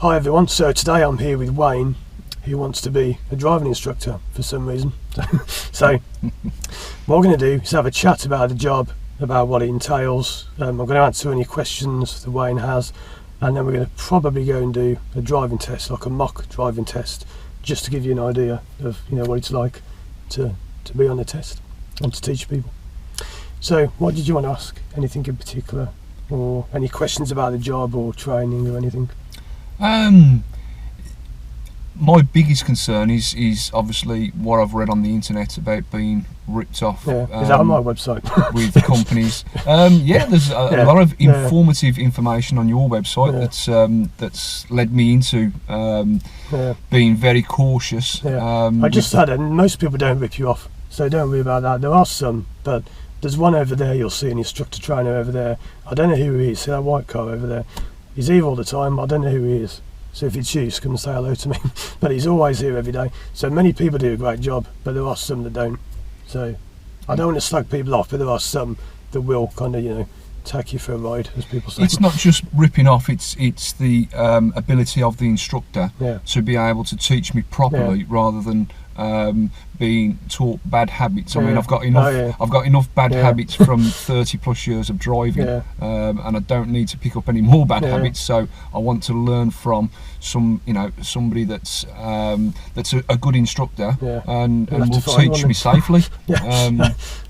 Hi everyone, so today I'm here with Wayne, who wants to be a driving instructor for some reason. So what we're going to do is have a chat about the job, about what it entails. I'm going to answer any questions that Wayne has, and then we're going to probably go and do a driving test, like a mock driving test, just to give you an idea of what it's like to be on the test and to teach people. So what did you want to ask? Anything in particular, or any questions about the job or training or anything? My biggest concern is obviously what I've read on the internet about being ripped off. Yeah, is that on my website? With companies. There's a lot of informative information on your website that's led me into being very cautious. I just said that most people don't rip you off, so don't worry about that. There are some, but there's one over there, you'll see an instructor trainer over there. I don't know who he is. See that white car over there? He's here all the time. I don't know who he is. So if it's you, just come and say hello to me. But he's always here every day. So many people do a great job, but there are some that don't. So I don't want to slag people off, but there are some that will kind of, take you for a ride, as people say. It's not just ripping off, it's the ability of the instructor to be able to teach me properly rather than being taught bad habits. I mean, I've got enough bad habits from 30 plus years of driving, and I don't need to pick up any more bad habits. So I want to learn from somebody that's a good instructor and will teach me safely.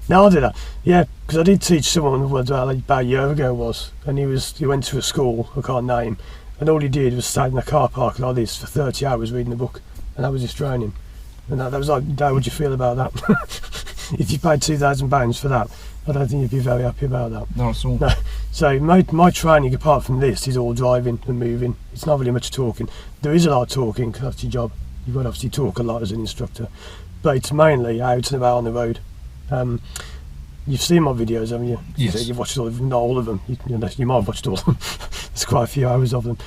No, I did that. Yeah, because I did teach someone about a year ago and he went to a school I can't name, and all he did was stay in the car park like this for 30 hours reading a book, and that was his training. And that was like, how would you feel about that? If you paid £2,000 for that, I don't think you'd be very happy about that. No, at all. No. So my training, apart from this, is all driving and moving. It's not really much talking. There is a lot of talking, because that's your job. You've got to obviously talk a lot as an instructor. But it's mainly out and about on the road. You've seen my videos, haven't you? Yes. You've watched all of them, not all of them. You might have watched all of them. There's quite a few hours of them.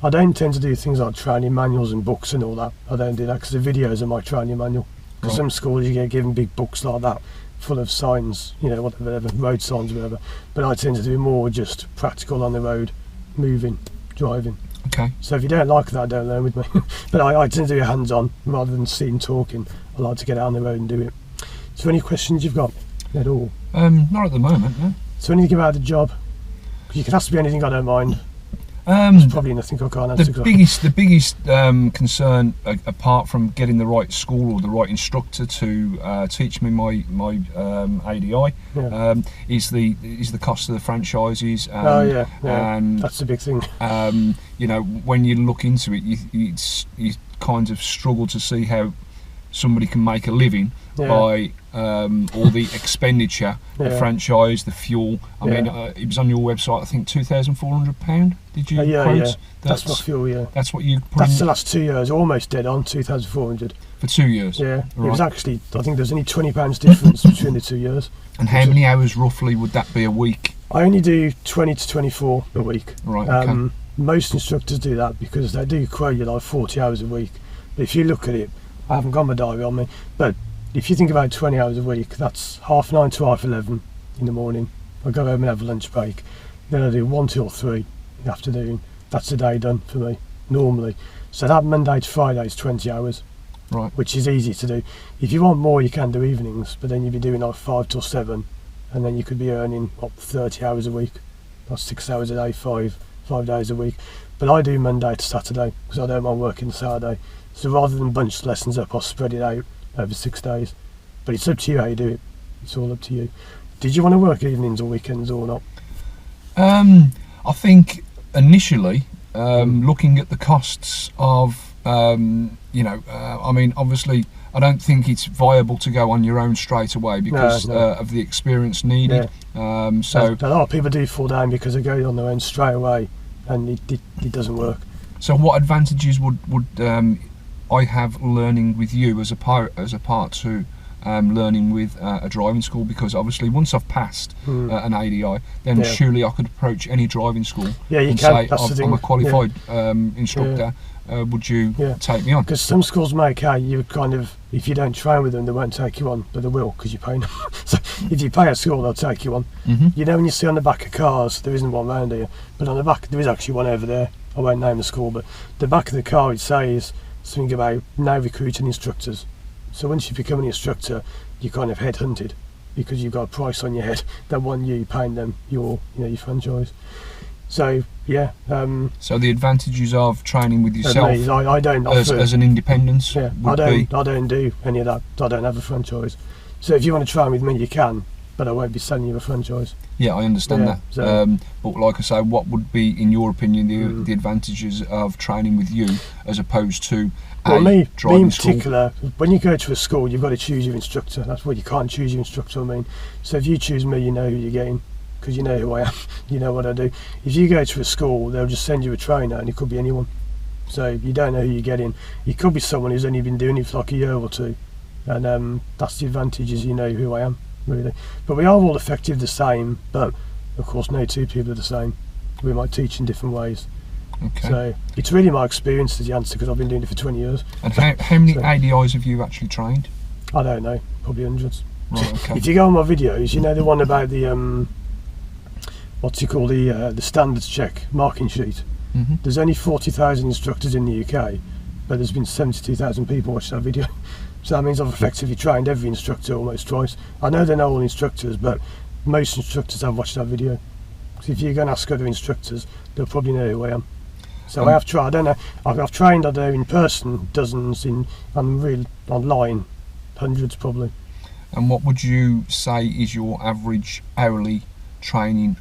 I don't tend to do things like training manuals and books and all that. I don't do that because the videos are my training manual. Because some schools you get given big books like that, full of signs, whatever, road signs, whatever. But I tend to do more just practical on the road, moving, driving. Okay. So if you don't like that, don't learn with me. But I tend to do hands-on rather than sitting talking. I like to get out on the road and do it. So any questions you've got at all? Not at the moment, no. So anything about the job? You can ask me anything, I don't mind. There's probably nothing I can't answer. The biggest concern, apart from getting the right school or the right instructor to teach me my ADI, is the cost of the franchises. And that's the big thing. When you look into it, you kind of struggle to see how somebody can make a living by all the expenditure, the franchise, the fuel. I mean, it was on your website, I think £2,400. Did you quote? That's my fuel. That's what you put. That's the last 2 years, almost dead on, 2,400 for 2 years. Yeah, right. It was actually, I think there's only £20 difference between the 2 years. And how many hours roughly would that be a week? I only do 20 to 24 a week. Right. Okay. Most instructors do that because they do quote you like 40 hours a week. But if you look at it, I haven't got my diary on me, but if you think about 20 hours a week, that's 9:30 to 11:30 in the morning. I go home and have a lunch break. Then I do 1 till 3 in the afternoon. That's the day done for me, normally. So that Monday to Friday is 20 hours, right? Which is easy to do. If you want more, you can do evenings, but then you'd be doing like 5 till 7, and then you could be earning 30 hours a week. That's 6 hours a day, 5 days a week. But I do Monday to Saturday because I don't mind working Saturday. So rather than bunch lessons up, I'll spread it out over 6 days. But it's up to you how you do it. It's all up to you. Did you want to work evenings or weekends or not? I think initially, looking at the costs of, I mean, obviously, I don't think it's viable to go on your own straight away because of the experience needed. So a lot of people do fall down because they go on their own straight away, and it doesn't work. So what advantages would I have learning with you as a part to learning with a driving school? Because obviously once I've passed an ADI, then surely I could approach any driving school and say I'm a qualified instructor. Would you take me on? Because some schools make you kind of, if you don't train with them, they won't take you on, but they will because you're paying them. So if you pay a school, they'll take you on. When you see on the back of cars, there isn't one round here, but on the back there is actually one over there. I won't name the school, but the back of the car it says something about now recruiting instructors. So once you become an instructor, you're kind of headhunted because you've got a price on your head. They want you paying them your franchise. So yeah. So the advantages of training with yourself I don't offer, as an independent. Yeah, I don't do any of that. I don't have a franchise. So if you want to train with me, you can, but I won't be selling you a franchise. Yeah, I understand that. So, but like I say, what would be, in your opinion, the advantages of training with you as opposed to me in school? particular, when you go to a school, you've got to choose your instructor. That's what you can't choose your instructor. I mean, so if you choose me, you know who you're getting because you know who I am. You know what I do. If you go to a school, they'll just send you a trainer, and it could be anyone. So you don't know who you're getting. It could be someone who's only been doing it for like a year or two, and that's the advantage, is you know who I am. Really, but we are all effective the same, but of course no two people are the same. We might teach in different ways. Okay. So it's really my experience is the answer, because I've been doing it for 20 years. And how many ADIs have you actually trained? I don't know, probably hundreds. Right, okay. If you go on my videos, you know the one about the what's it called, the standards check marking sheet. Mm-hmm. There's only 40,000 instructors in the UK, but there's been 72,000 people watch that video. So that means I've effectively trained every instructor almost twice. I know they're not all instructors, but most instructors have watched that video. So if you go and ask other instructors, they'll probably know who I am. So I have tried, I don't know, I've trained, I know, in person, dozens, and real online, hundreds probably. And what would you say is your average hourly training?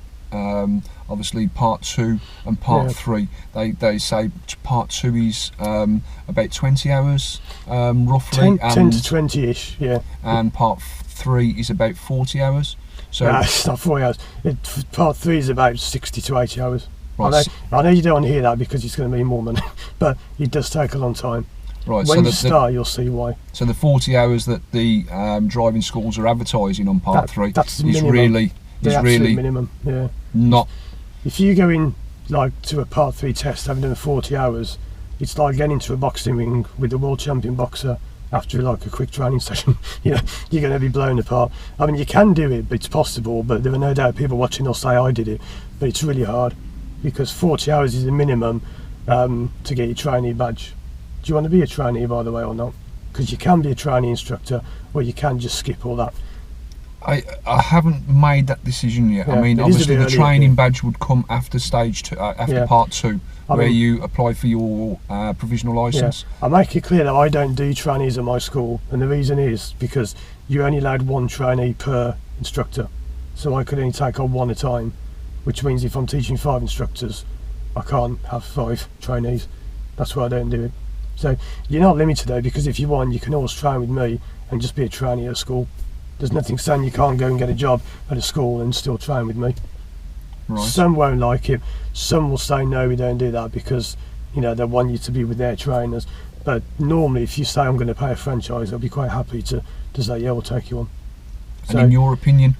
Obviously part 2 and part 3, they say part 2 is about 20 hours roughly, 10 to 20-ish, yeah. And part 3 is about 40 hours. So no, it's not 40 hours. Part 3 is about 60 to 80 hours. Right. I know you don't want to hear that because it's going to be more money, but it does take a long time. Right. When you start, you'll see why. So the 40 hours that the driving schools are advertising on part 3 that's is minimum. really minimum. Yeah. Not. If you go in like to a part 3 test having done 40 hours, it's like getting into a boxing ring with the world champion boxer after like a quick training session. You're going to be blown apart. I mean, you can do it, but it's possible, but there are no doubt people watching will say I did it, but it's really hard because 40 hours is the minimum to get your trainee badge. Do you want to be a trainee, by the way, or not? Because you can be a trainee instructor, or you can just skip all that. I haven't made that decision yet. Yeah, I mean, obviously the training badge would come after stage 2, after part 2, where you apply for your provisional licence. I make it clear that I don't do trainees at my school, and the reason is because you're only allowed 1 trainee per instructor, so I could only take on 1 at a time, which means if I'm teaching 5 instructors, I can't have 5 trainees. That's why I don't do it. So you're not limited though, because if you want, you can always train with me and just be a trainee at a school. There's nothing saying you can't go and get a job at a school and still train with me. Right. Some won't like it. Some will say no, we don't do that because they want you to be with their trainers. But normally, if you say I'm going to pay a franchise, I'll be quite happy to say yeah, we'll take you on. And in your opinion,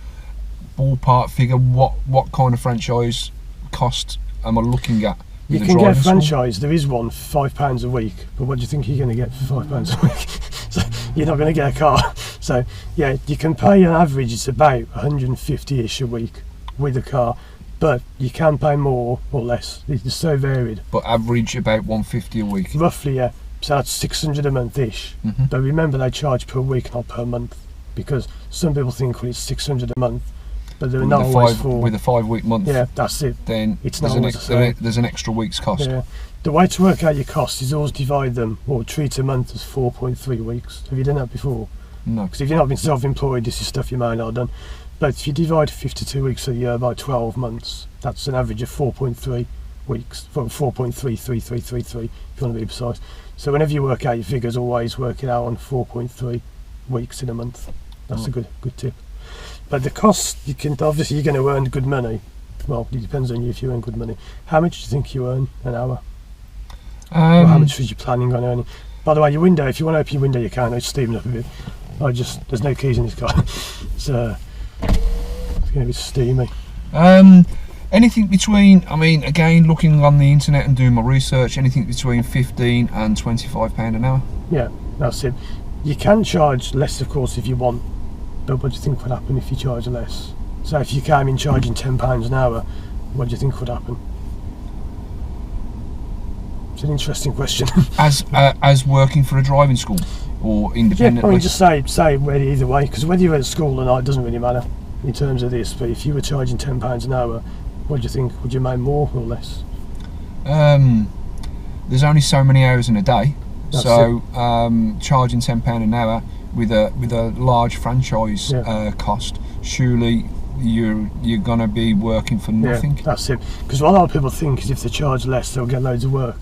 ballpark figure, what kind of franchise cost am I looking at? You can get a franchise. There is one for £5 a week, but what do you think you're going to get for £5 a week? So you're not going to get a car. So yeah, you can pay on average it's about 150-ish a week with a car, but you can pay more or less. It's so varied. But average about 150 a week. Roughly, yeah. So that's 600 a month-ish. Mm-hmm. But remember, they charge per week, not per month, because some people think it's 600 a month. But they're not always for... With a 5-week month, yeah, that's it. Then it's there's an extra week's cost. Yeah. The way to work out your costs is always divide them, or treat a month as 4.3 weeks. Have you done that before? No. Because if you've not been self-employed, this is stuff you might not have done. But if you divide 52 weeks a year by 12 months, that's an average of 4.3 weeks, 4.33333 if you want to be precise. So whenever you work out your figures, always work it out on 4.3 weeks in a month. That's a good tip. But the cost, obviously you're going to earn good money. Well, it depends on you if you earn good money. How much do you think you earn an hour? Or how much was you planning on earning? By the way, your window, if you want to open your window, you can. It's steaming up a bit. There's no keys in this car. It's going to be steamy. Anything between, again, looking on the internet and doing my research, anything between £15 and £25 an hour? Yeah, that's it. You can charge less, of course, if you want. But what do you think would happen if you charge less? So if you came in charging £10 an hour, what do you think would happen? It's an interesting question. As working for a driving school or independently? Yeah, I mean, just say really either way, because whether you're at school or not, it doesn't really matter in terms of this. But if you were charging £10 an hour, what do you think? Would you make more or less? There's only so many hours in a day, That's so charging £10 an hour with a large franchise cost, surely you're gonna be working for nothing. Yeah, that's it. Because what a lot of people think is if they charge less, they'll get loads of work.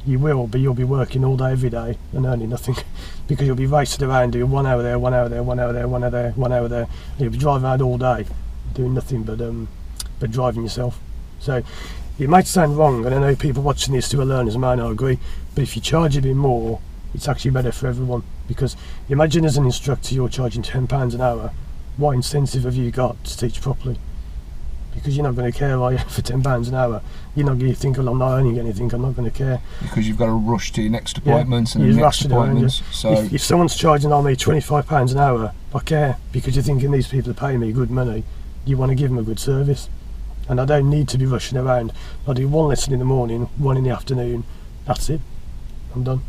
You will, but you'll be working all day, every day, and earning nothing, because you'll be racing around doing 1 hour there, 1 hour there, 1 hour there, 1 hour there, 1 hour there. And you'll be driving around all day, doing nothing but driving yourself. So it might sound wrong, and I know people watching this who are learners might not agree, but if you charge a bit more, it's actually better for everyone. Because imagine as an instructor you're charging £10 an hour, what incentive have you got to teach properly? Because you're not going to care, are you, for £10 an hour? You're not going to think, well, I'm not earning anything, I'm not going to care. Because you've got to rush to your next appointments and the next appointments. So if someone's charging on me £25 an hour, I care, because you're thinking these people are paying me good money. You want to give them a good service. And I don't need to be rushing around. I do one lesson in the morning, one in the afternoon, that's it, I'm done.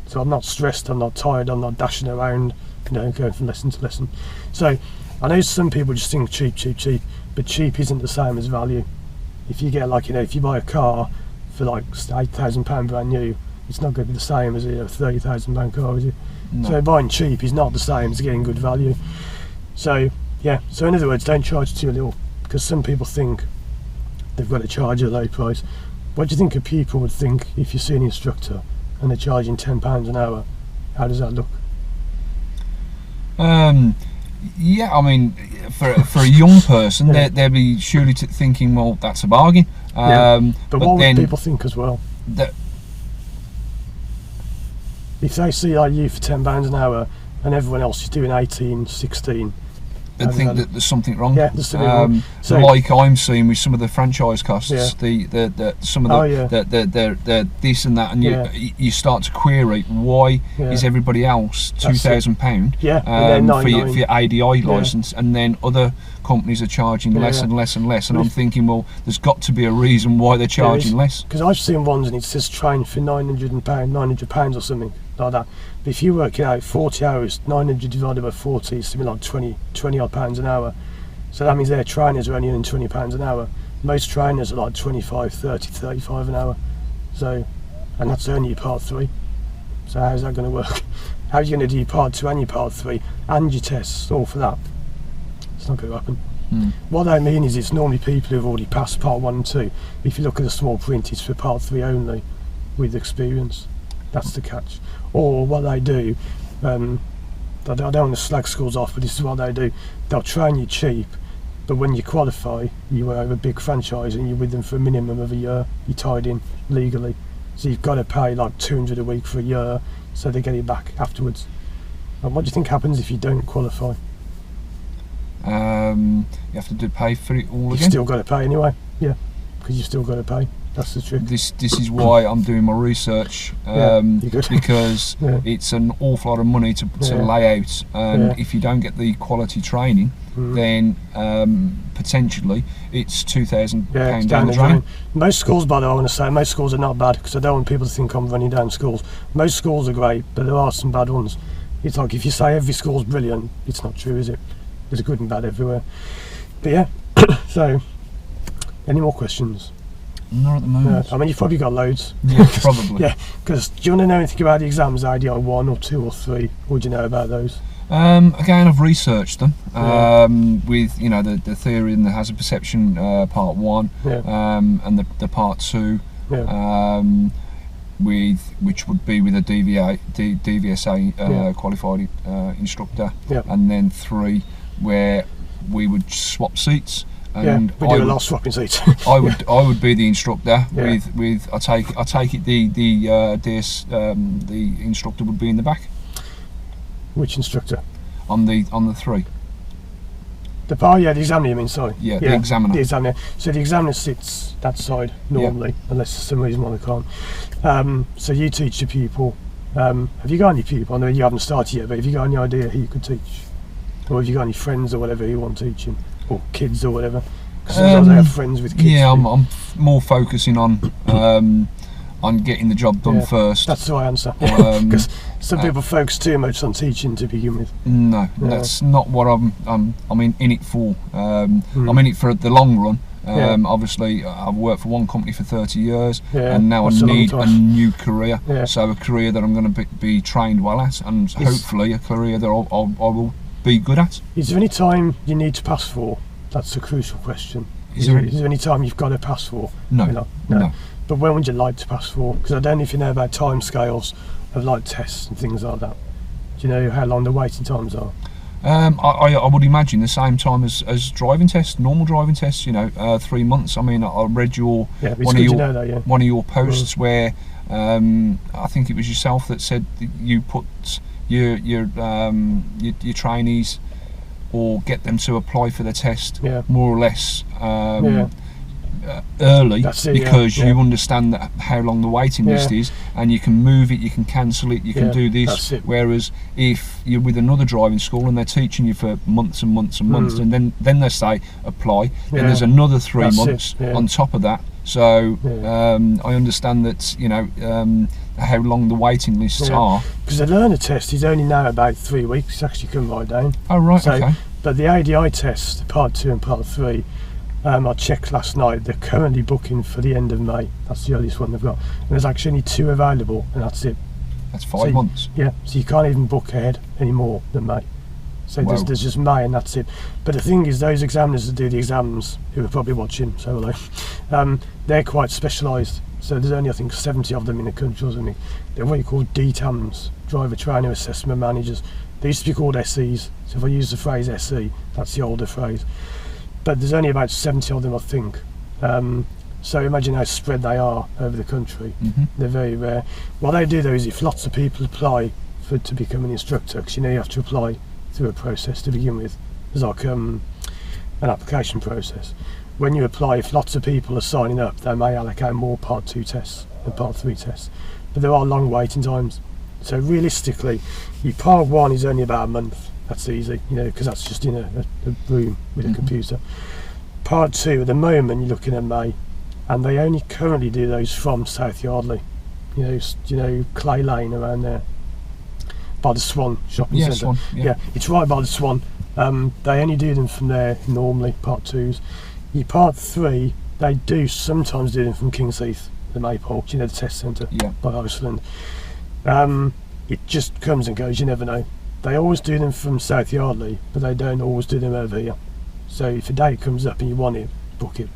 So I'm not stressed, I'm not tired, I'm not dashing around, going from lesson to lesson. So I know some people just think cheap, but cheap isn't the same as value. If you get if you buy a car for like £8,000 brand new, it's not going to be the same as a £30,000 car, is it? No. So buying cheap is not the same as getting good value. So yeah, so in other words, don't charge too little, because some people think they've got to charge a low price. What do you think a pupil would think if you see an instructor and they're charging £10 an hour? How does that look? Yeah, I mean, for a young person, they'll be surely thinking, well, that's a bargain. But what would people think as well? If they see you for £10 an hour and everyone else is doing 18, 16, I think that there's something wrong. Yeah, there's something wrong. So, like I'm seeing with some of the franchise costs, some of the this and that, and you start to query why is everybody else £2,000 for your ADI license, and then other companies are charging less and less and less, and I'm thinking, well, there's got to be a reason why they're charging less. Because I've seen ones and it says train for £900 or something like that. But if you work it out 40 hours, 900 divided by 40 is something like 20 odd pounds an hour. So that means their trainers are only earning £20 an hour. Most trainers are like 25, 30, 35 an hour. So, and that's only your part 3. So how's that going to work? How are you going to do your part 2 and your part 3 and your tests all for that? It's not going to happen. What I mean is, it's normally people who've already passed part 1 and 2. If you look at the small print, it's for part 3 only with experience. That's the catch. Or what they do, I don't want to slag schools off, but this is what they do. They'll train you cheap, but when you qualify, you have a big franchise and you're with them for a minimum of a year. You're tied in legally, so you've got to pay like £200 a week for a year, so they get it back afterwards. And what do you think happens if you don't qualify? You have to pay for it all again. You've still got to pay anyway. Yeah, because you've still got to pay. That's the trick. This is why I'm doing my research, because it's an awful lot of money to lay out, and if you don't get the quality training, then potentially it's £2,000 down the drain. Most schools, by the way, I want to say, most schools are not bad, because I don't want people to think I'm running down schools. Most schools are great, but there are some bad ones. It's like if you say every school's brilliant, it's not true, is it? There's good and bad everywhere. But yeah, so any more questions? Not at the moment. I mean, you've probably got loads. Yeah, probably. Yeah, because do you want to know anything about the exams, ADI 1 or 2 or 3? What do you know about those? Again, I've researched them with the theory and the hazard perception part 1 and the part 2, which would be with a DVSA qualified instructor, and then 3 where we would swap seats. And we do a lot of swapping seats. I would be the instructor with I take it the instructor would be in the back. Which instructor? On the 3. The examiner, you mean, sorry. Yeah, the examiner. The examiner. So the examiner sits that side normally, unless for some reason why they can't. So you teach the pupil. Have you got any people? I know you haven't started yet, but have you got any idea who you could teach? Or have you got any friends or whatever you want teaching? Or kids or whatever? Because sometimes I have friends with kids. Yeah, I'm more focusing on on getting the job done first. That's the right answer. Because some people focus too much on teaching to begin with. No, that's not what I'm in it for. I'm in it for the long run. Obviously, I've worked for one company for 30 years, and now I need a new career. So a career that I'm going to be trained well at, and hopefully a career that I will be good at. Is there any time you need to pass for? That's a crucial question. Is there any time you've got to pass for? No. But when would you like to pass for? Because I don't know if you know about time scales of like tests and things like that. Do you know how long the waiting times are? I would imagine the same time as driving tests, normal driving tests. 3 months. I mean, I read one of your posts where I think it was yourself that said that you put your trainees or get them to apply for the test more or less early, because you understand that how long the waiting list is, and you can move it, you can cancel it, you can do this. Whereas if you're with another driving school and they're teaching you for months and months and months, and then they say apply, then there's another 3 months on top of that. So I understand that how long the waiting lists are. Because the learner test is only now about 3 weeks. It's actually come right down. Oh right, okay. But the ADI test, part 2 and part 3, I checked last night, they're currently booking for the end of May. That's the earliest one they've got. And there's actually only 2 available, and that's it. That's 5 months. Yeah, so you can't even book ahead any more than May. So there's just May, and that's it. But the thing is, those examiners that do the exams, who are probably watching, so will they, they're quite specialised. So there's only, I think, 70 of them in the country or something. They're what you call DTAMs, driver trainer assessment managers. They used to be called SEs. So if I use the phrase SE, that's the older phrase. But there's only about 70 of them, I think. So imagine how spread they are over the country. They're very rare. What they do though is, if lots of people apply to become an instructor, because you have to apply through a process to begin with. There's like an application process. When you apply, if lots of people are signing up, they may allocate more part 2 tests than part 3 tests. But there are long waiting times. So realistically, your part 1 is only about a month. That's easy, because that's just in a room with a computer. Part 2, at the moment, you're looking at May, and they only currently do those from South Yardley. Clay Lane around there, by the Swan shopping centre. Swan, it's right by the Swan. They only do them from there normally, part 2s. Your part 3, they do sometimes do them from King's Heath, the Maypole, the test centre by Iceland. It just comes and goes, you never know. They always do them from South Yardley, but they don't always do them over here. So if a date comes up and you want it, book it.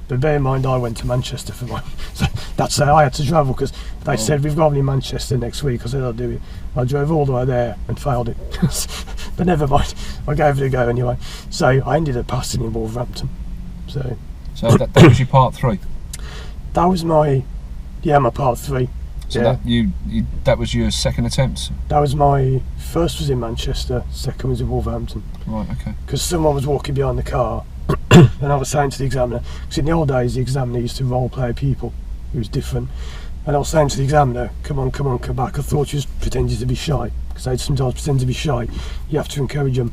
But bear in mind, I went to Manchester for mine. So that's how I had to travel, because they said, we've got one in Manchester next week. I said, I'll do it. I drove all the way there and failed it. But never mind, I gave it a go anyway. So I ended up passing in Wolverhampton. So that was your part 3? That was my part 3. So that was your second attempt? That was my first was in Manchester, second was in Wolverhampton. Right, okay. Because someone was walking behind the car, and I was saying to the examiner, because in the old days the examiner used to role play people, it was different, and I was saying to the examiner, come on, come back. I thought she was pretending to be shy, because they sometimes pretend to be shy, you have to encourage them.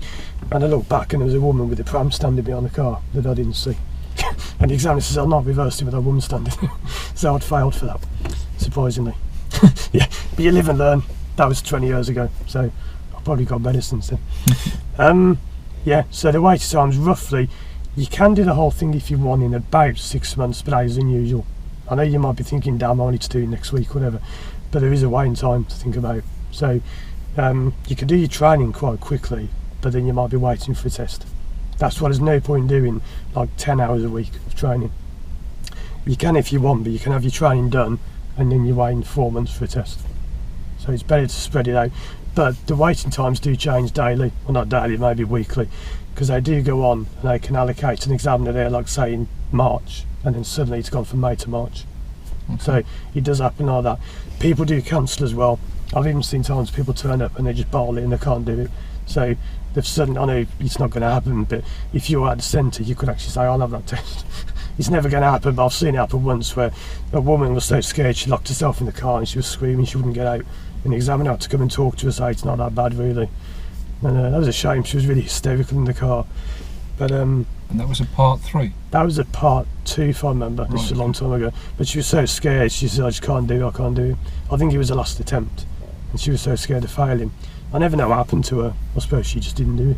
And I looked back and there was a woman with a pram standing behind the car that I didn't see. And the examiner says, I'll not reverse it with that woman standing. So I'd failed for that, surprisingly. But you live and learn. That was 20 years ago, so I've probably got better since then. So the waiting times, roughly, you can do the whole thing if you want in about 6 months, but that is unusual. I know you might be thinking, damn, I need to do it next week, whatever, but there is a waiting time to think about. So you can do your training quite quickly, but then you might be waiting for a test. That's why there's no point doing like 10 hours a week of training. You can if you want, but you can have your training done and then you're waiting 4 months for a test. So it's better to spread it out. But the waiting times do change daily, well not daily, maybe weekly, because they do go on and they can allocate an examiner there, like say in March, and then suddenly it's gone from May to March. Okay. So it does happen like that. People do cancel as well. I've even seen times people turn up and they just bottle it and they can't do it. So they've suddenly, I know it's not going to happen, but if you're at the centre, you could actually say, I'll have that test. It's never going to happen, but I've seen it happen once where a woman was so scared she locked herself in the car and she was screaming, she wouldn't get out. And the examiner had to come and talk to her, say it's not that bad really. And that was a shame, she was really hysterical in the car. But And that was a part 3? That was a part 2, if I remember. This was a long time ago. But she was so scared, she said, I just can't do it, I can't do it. I think it was the last attempt, and she was so scared of failing. I never know what happened to her. I suppose she just didn't do it.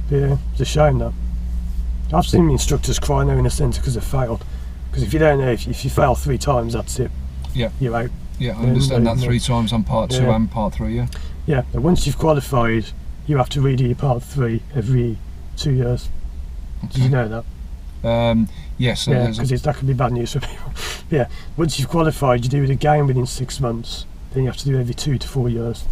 But yeah, it's a shame that. I've seen the instructors cry now in a centre because they failed. Because if you don't know, if you fail 3 times, that's it. Yeah. You're out. Yeah, I understand that 3 times on part 2 and part 3, yeah. Yeah, but once you've qualified, you have to redo your part 3 every 2 years. Okay. Did you know that? Yes. Yeah, because that could be bad news for people. Yeah, once you've qualified, you do it again within 6 months. Then you have to do it every 2 to 4 years.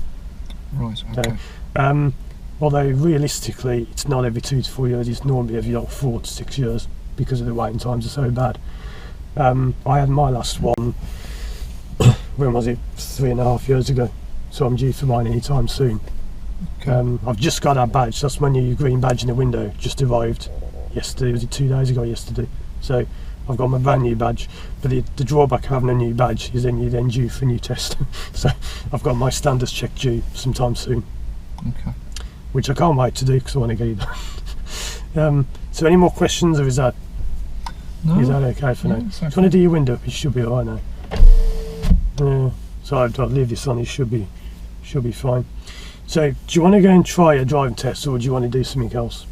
Right, okay. So, although realistically, it's not every 2 to 4 years, it's normally every 4 to 6 years because of the waiting times are so bad. I had my last one, when was it? 3.5 years ago. So I'm due for mine anytime soon. Okay. I've just got our badge. That's my new green badge in the window. Just arrived yesterday. Was it 2 days ago yesterday? So I've got my brand new badge. But the drawback of having a new badge is then you're then due for a new test. So I've got my standards check due sometime soon. Okay. Which I can't wait to do because I want to get it done. So any more questions, or is that okay for now? Okay. Do you want to do your window? It should be alright now. So I'll leave this on. It should be fine. So do you want to go and try a driving test, or do you want to do something else?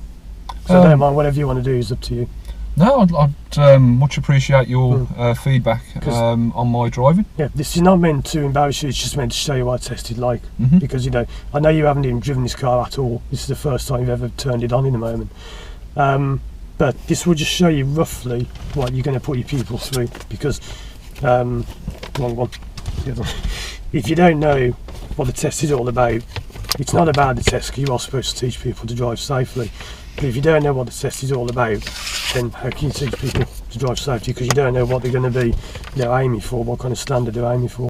So I don't mind, whatever you want to do is up to you. No, I'd much appreciate your feedback on my driving. Yeah, this is not meant to embarrass you, it's just meant to show you what I tested like. Because, I know you haven't even driven this car at all. This is the first time you've ever turned it on in a moment. But this will just show you roughly what you're going to put your pupil through. Because, wrong one. If you don't know what the test is all about, it's not about the test, because you are supposed to teach people to drive safely. But if you don't know what the test is all about, then how can you teach people to drive safely? Because you don't know what they're going to be aiming for, what kind of standard they're aiming for.